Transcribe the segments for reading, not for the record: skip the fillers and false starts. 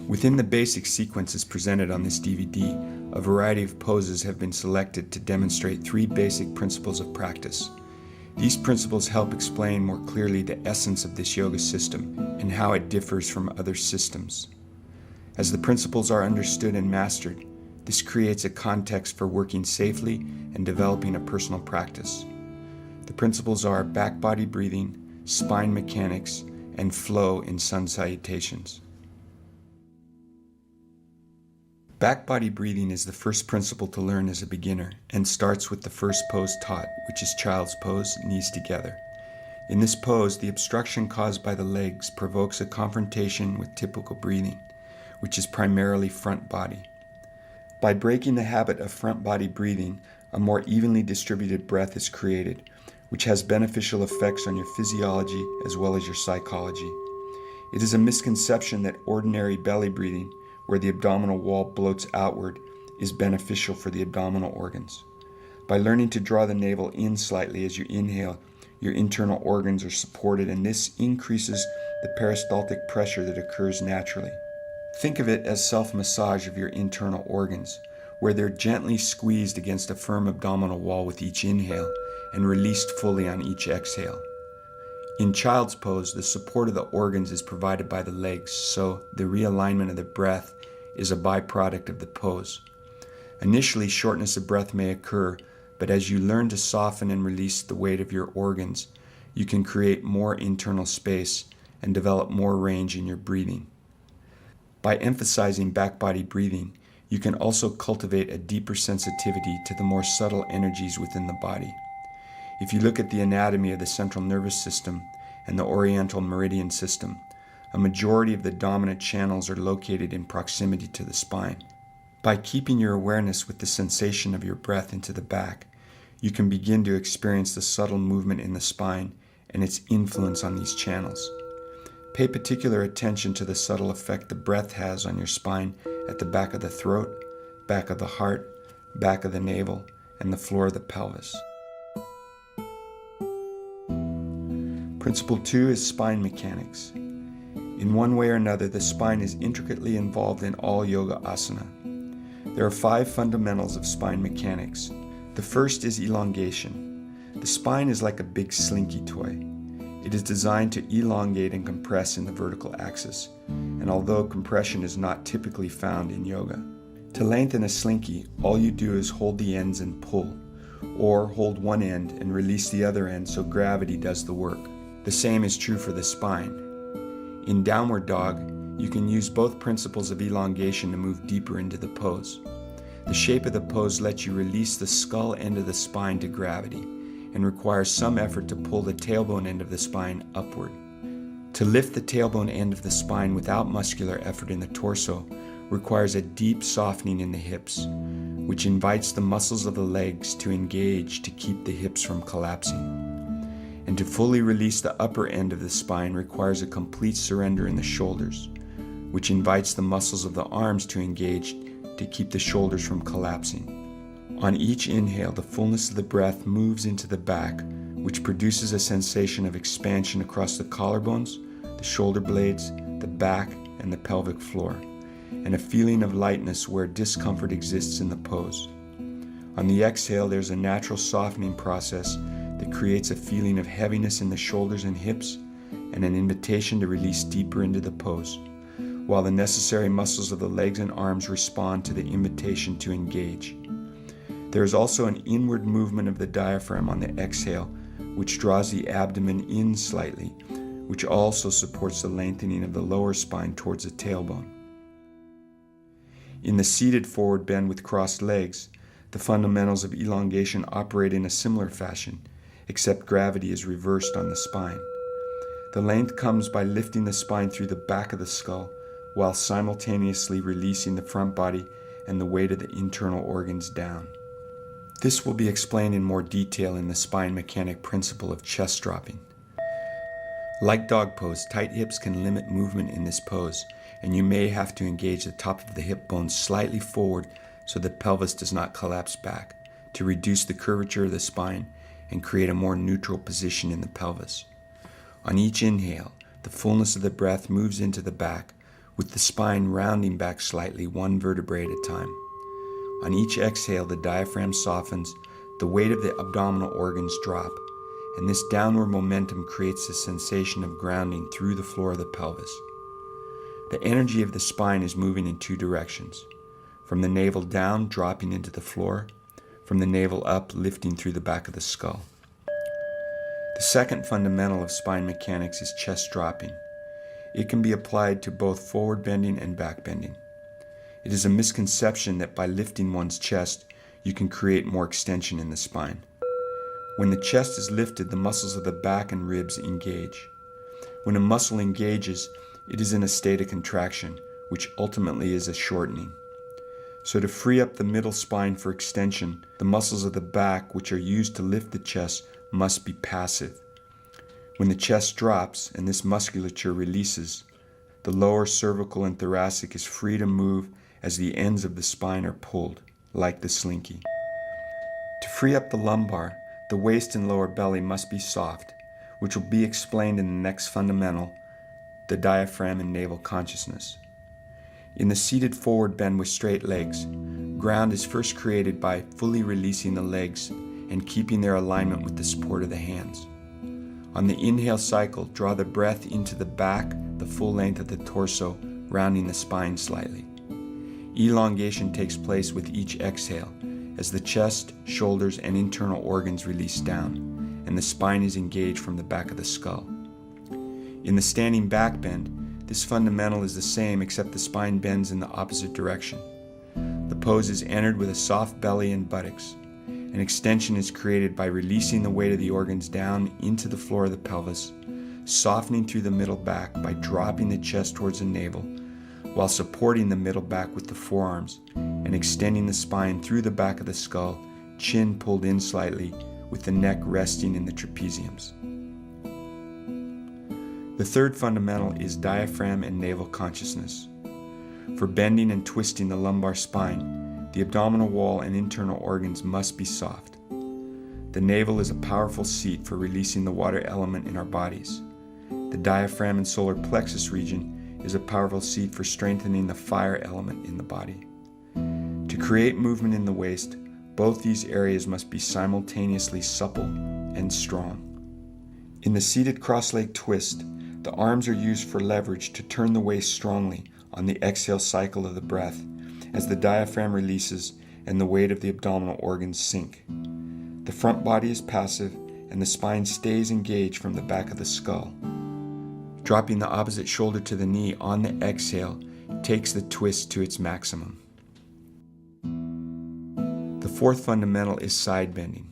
Within the basic sequences presented on this DVD, a variety of poses have been selected to demonstrate 3 basic principles of practice. These principles help explain more clearly the essence of this yoga system and how it differs from other systems. As the principles are understood and mastered, this creates a context for working safely and developing a personal practice. The principles are back body breathing, spine mechanics, and flow in sun salutations. Back body breathing is the first principle to learn as a beginner and starts with the first pose taught, which is child's pose, knees together. In this pose, the obstruction caused by the legs provokes a confrontation with typical breathing, which is primarily front body. By breaking the habit of front body breathing, a more evenly distributed breath is created, which has beneficial effects on your physiology as well as your psychology. It is a misconception that ordinary belly breathing, where the abdominal wall bloats outward, is beneficial for the abdominal organs. By learning to draw the navel in slightly as you inhale, your internal organs are supported, and this increases the peristaltic pressure that occurs naturally. Think of it as self-massage of your internal organs, where they're gently squeezed against a firm abdominal wall with each inhale and released fully on each exhale. In child's pose, the support of the organs is provided by the legs, so the realignment of the breath is a byproduct of the pose. Initially, shortness of breath may occur, but as you learn to soften and release the weight of your organs, you can create more internal space and develop more range in your breathing. By emphasizing back body breathing, you can also cultivate a deeper sensitivity to the more subtle energies within the body. If you look at the anatomy of the central nervous system and the oriental meridian system, a majority of the dominant channels are located in proximity to the spine. By keeping your awareness with the sensation of your breath into the back, you can begin to experience the subtle movement in the spine and its influence on these channels. Pay particular attention to the subtle effect the breath has on your spine at the back of the throat, back of the heart, back of the navel, and the floor of the pelvis. Principle 2 is spine mechanics. In one way or another, the spine is intricately involved in all yoga asana. There are 5 fundamentals of spine mechanics. The first is elongation. The spine is like a big slinky toy. It is designed to elongate and compress in the vertical axis, and although compression is not typically found in yoga. To lengthen a slinky, all you do is hold the ends and pull, or hold one end and release the other end so gravity does the work. The same is true for the spine. In downward dog, you can use both principles of elongation to move deeper into the pose. The shape of the pose lets you release the skull end of the spine to gravity and requires some effort to pull the tailbone end of the spine upward. To lift the tailbone end of the spine without muscular effort in the torso requires a deep softening in the hips, which invites the muscles of the legs to engage to keep the hips from collapsing. And to fully release the upper end of the spine requires a complete surrender in the shoulders, which invites the muscles of the arms to engage to keep the shoulders from collapsing. On each inhale, the fullness of the breath moves into the back, which produces a sensation of expansion across the collarbones, the shoulder blades, the back, and the pelvic floor, and a feeling of lightness where discomfort exists in the pose. On the exhale, there's a natural softening process that creates a feeling of heaviness in the shoulders and hips and an invitation to release deeper into the pose, while the necessary muscles of the legs and arms respond to the invitation to engage. There is also an inward movement of the diaphragm on the exhale, which draws the abdomen in slightly, which also supports the lengthening of the lower spine towards the tailbone. In the seated forward bend with crossed legs, the fundamentals of elongation operate in a similar fashion, except gravity is reversed on the spine. The length comes by lifting the spine through the back of the skull while simultaneously releasing the front body and the weight of the internal organs down. This will be explained in more detail in the spine mechanic principle of chest dropping. Like dog pose, tight hips can limit movement in this pose, and you may have to engage the top of the hip bone slightly forward so the pelvis does not collapse back, to reduce the curvature of the spine and create a more neutral position in the pelvis. On each inhale, the fullness of the breath moves into the back, with the spine rounding back slightly, one vertebrae at a time. On each exhale, the diaphragm softens, the weight of the abdominal organs drop, and this downward momentum creates a sensation of grounding through the floor of the pelvis. The energy of the spine is moving in two directions, from the navel down, dropping into the floor, from the navel up, lifting through the back of the skull. The second fundamental of spine mechanics is chest dropping. It can be applied to both forward bending and back bending. It is a misconception that by lifting one's chest, you can create more extension in the spine. When the chest is lifted, the muscles of the back and ribs engage. When a muscle engages, it is in a state of contraction, which ultimately is a shortening. So to free up the middle spine for extension, the muscles of the back, which are used to lift the chest, must be passive. When the chest drops and this musculature releases, the lower cervical and thoracic is free to move as the ends of the spine are pulled, like the slinky. To free up the lumbar, the waist and lower belly must be soft, which will be explained in the next fundamental, the diaphragm and navel consciousness. In the seated forward bend with straight legs, ground is first created by fully releasing the legs and keeping their alignment with the support of the hands. On the inhale cycle, draw the breath into the back, the full length of the torso, rounding the spine slightly. Elongation takes place with each exhale as the chest, shoulders, and internal organs release down, and the spine is engaged from the back of the skull. In the standing back bend, this fundamental is the same except the spine bends in the opposite direction. The pose is entered with a soft belly and buttocks. An extension is created by releasing the weight of the organs down into the floor of the pelvis, softening through the middle back by dropping the chest towards the navel, while supporting the middle back with the forearms and extending the spine through the back of the skull, chin pulled in slightly, with the neck resting in the trapeziums. The third fundamental is diaphragm and navel consciousness. For bending and twisting the lumbar spine, the abdominal wall and internal organs must be soft. The navel is a powerful seat for releasing the water element in our bodies. The diaphragm and solar plexus region is a powerful seat for strengthening the fire element in the body. To create movement in the waist, both these areas must be simultaneously supple and strong. In the seated cross-leg twist, the arms are used for leverage to turn the waist strongly on the exhale cycle of the breath as the diaphragm releases and the weight of the abdominal organs sink. The front body is passive and the spine stays engaged from the back of the skull. Dropping the opposite shoulder to the knee on the exhale takes the twist to its maximum. The fourth fundamental is side bending.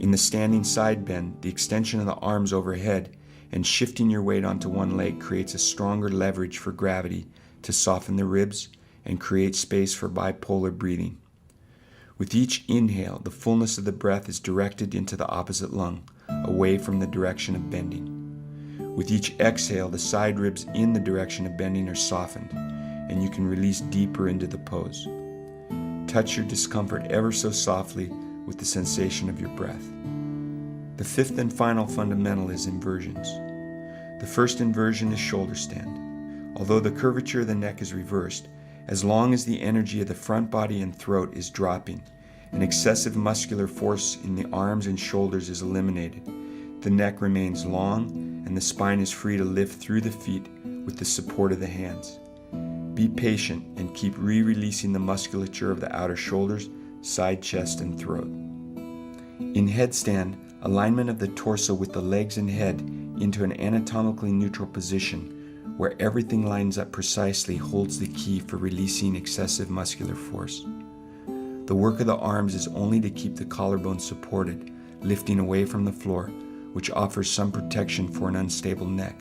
In the standing side bend, the extension of the arms overhead and shifting your weight onto one leg creates a stronger leverage for gravity to soften the ribs and create space for bipolar breathing. With each inhale, the fullness of the breath is directed into the opposite lung, away from the direction of bending. With each exhale, the side ribs in the direction of bending are softened, and you can release deeper into the pose. Touch your discomfort ever so softly with the sensation of your breath. The fifth and final fundamental is inversions. The first inversion is shoulder stand. Although the curvature of the neck is reversed, as long as the energy of the front body and throat is dropping, and excessive muscular force in the arms and shoulders is eliminated, the neck remains long and the spine is free to lift through the feet with the support of the hands. Be patient and keep re-releasing the musculature of the outer shoulders, side chest, and throat. In headstand, alignment of the torso with the legs and head into an anatomically neutral position where everything lines up precisely holds the key for releasing excessive muscular force. The work of the arms is only to keep the collarbone supported, lifting away from the floor, which offers some protection for an unstable neck.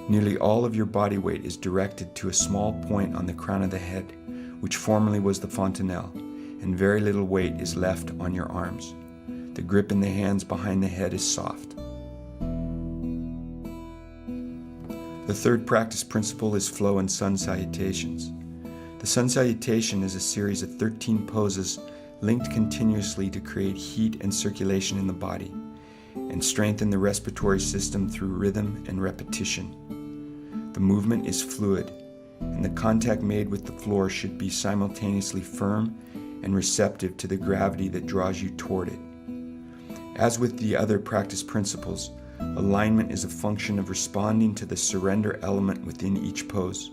Nearly all of your body weight is directed to a small point on the crown of the head, which formerly was the fontanelle, and very little weight is left on your arms. The grip in the hands behind the head is soft. The third practice principle is flow and sun salutations. The sun salutation is a series of 13 poses linked continuously to create heat and circulation in the body and strengthen the respiratory system through rhythm and repetition. The The movement is fluid, and the contact made with the floor should be simultaneously firm and receptive to the gravity that draws you toward it. As with the other practice principles, alignment is a function of responding to the surrender element within each pose,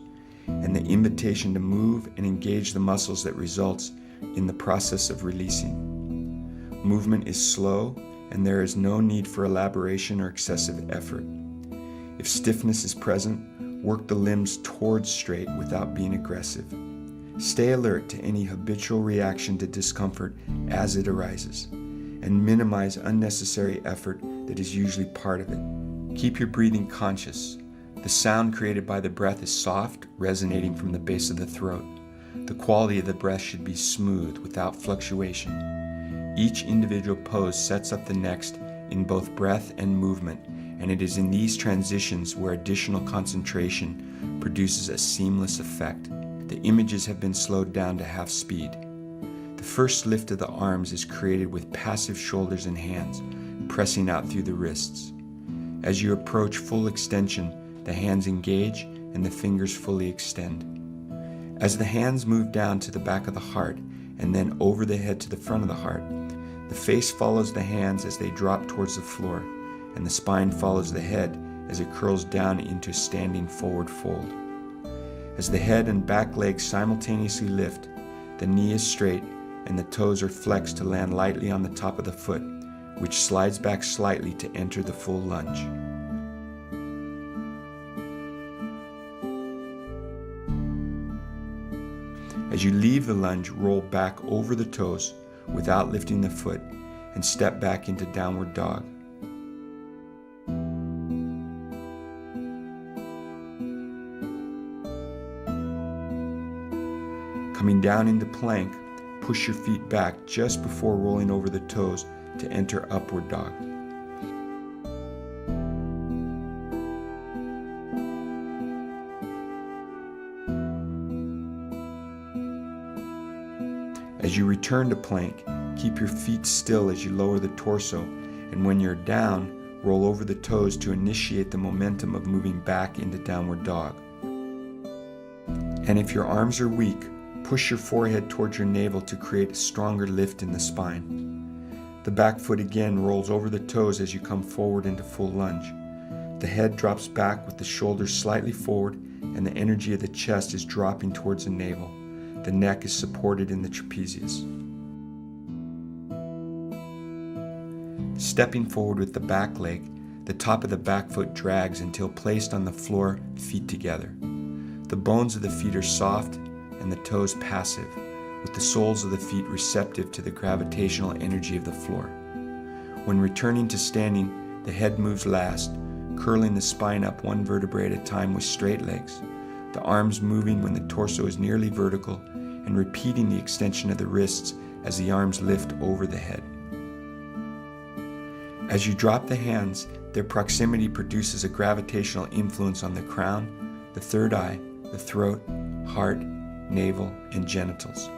and the invitation to move and engage the muscles that results in the process of releasing. Movement is slow, and there is no need for elaboration or excessive effort. If stiffness is present, work the limbs towards straight without being aggressive. Stay alert to any habitual reaction to discomfort as it arises, and minimize unnecessary effort that is usually part of it. Keep your breathing conscious. The sound created by the breath is soft, resonating from the base of the throat. The quality of the breath should be smooth, without fluctuation. Each individual pose sets up the next in both breath and movement, and it is in these transitions where additional concentration produces a seamless effect. The images have been slowed down to half speed. The first lift of the arms is created with passive shoulders and hands, pressing out through the wrists. As you approach full extension, the hands engage and the fingers fully extend. As the hands move down to the back of the heart and then over the head to the front of the heart, the face follows the hands as they drop towards the floor, and the spine follows the head as it curls down into a standing forward fold. As the head and back legs simultaneously lift, the knee is straight and the toes are flexed to land lightly on the top of the foot, which slides back slightly to enter the full lunge. As you leave the lunge, roll back over the toes without lifting the foot and step back into downward dog. Coming down into plank, push your feet back just before rolling over the toes to enter upward dog. As you return to plank, keep your feet still as you lower the torso, and when you're down, roll over the toes to initiate the momentum of moving back into downward dog. And if your arms are weak, push your forehead towards your navel to create a stronger lift in the spine. The back foot again rolls over the toes as you come forward into full lunge. The head drops back with the shoulders slightly forward, and the energy of the chest is dropping towards the navel. The neck is supported in the trapezius. Stepping forward with the back leg, the top of the back foot drags until placed on the floor, feet together. The bones of the feet are soft and the toes passive, with the soles of the feet receptive to the gravitational energy of the floor. When returning to standing, the head moves last, curling the spine up one vertebrae at a time with straight legs, the arms moving when the torso is nearly vertical, and repeating the extension of the wrists as the arms lift over the head. As you drop the hands, their proximity produces a gravitational influence on the crown, the third eye, the throat, heart, navel, and genitals.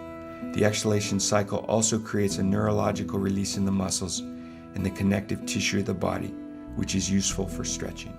The exhalation cycle also creates a neurological release in the muscles and the connective tissue of the body, which is useful for stretching.